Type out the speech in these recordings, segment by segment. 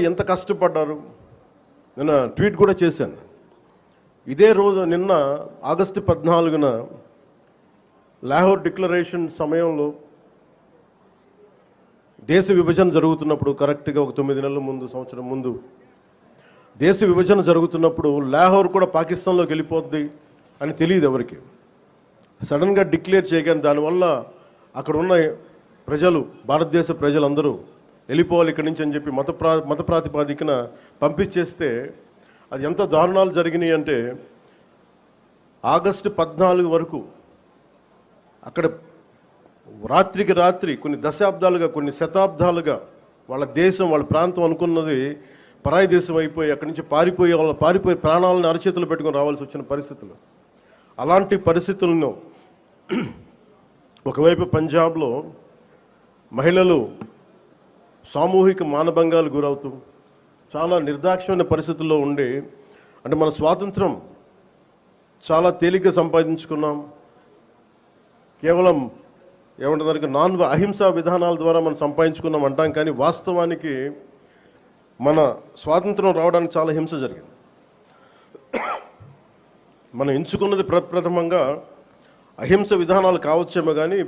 ఎంత కష్టపడ్డారు. నిన్న ట్వీట్ కూడా చేశాను. ఇదే రోజు నిన్న ఆగస్టు 14న లాహోర్ డిక్లరేషన్ సమయంలో దేశ విభజన జరుగుతున్నప్పుడు, కరెక్ట్గా ఒక 9 నెలల ముందు, సంవత్సరం ముందు దేశ విభజన జరుగుతున్నప్పుడు లాహోర్ కూడా పాకిస్తాన్లోకి వెళ్ళిపోద్ది అని తెలియదు ఎవరికి. సడన్గా డిక్లేర్ చేయగానే దానివల్ల అక్కడ ఉన్న ప్రజలు, భారతదేశ ప్రజలందరూ వెళ్ళిపోవాలి ఇక్కడి నుంచి అని చెప్పి మత ప్రాతిపాదికన పంపించేస్తే అది ఎంత దారుణాలు జరిగినాయి అంటే ఆగస్టు 14 వరకు అక్కడ రాత్రికి రాత్రి కొన్ని దశాబ్దాలుగా, కొన్ని శతాబ్దాలుగా వాళ్ళ దేశం, వాళ్ళ ప్రాంతం అనుకున్నది పరాయి దేశం అయిపోయి అక్కడి నుంచి పారిపోయి ప్రాణాలను అరచేతులు పెట్టుకొని రావాల్సి వచ్చిన పరిస్థితులు. అలాంటి పరిస్థితులను ఒకవైపు పంజాబ్లో మహిళలు సామూహిక మానభంగాలు గురవుతూ చాలా నిర్దాక్ష్యమైన పరిస్థితుల్లో ఉండి, అంటే మన స్వాతంత్రం చాలా తేలిక సంపాదించుకున్నాం, కేవలం ఏమంటారు అహింసా విధానాల ద్వారా మనం సంపాదించుకున్నాం అంటాం. కానీ వాస్తవానికి మన స్వాతంత్రం రావడానికి చాలా హింస జరిగింది. మనం ఎంచుకున్నది ప్రప్రథమంగా అహింస విధానాలు కావచ్చేమో, కానీ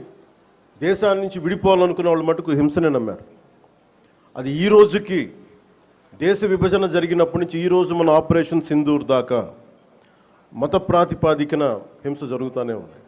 దేశాన్ని నుంచి విడిపోవాలనుకున్న వాళ్ళు మటుకు హింసనే నమ్మారు. అది ఈ రోజుకి, దేశ విభజన జరిగినప్పటి నుంచి ఈ రోజు మన ఆపరేషన్ సింధూర్ దాకా మత ప్రాతిపాదికన హింస జరుగుతూనే ఉంది.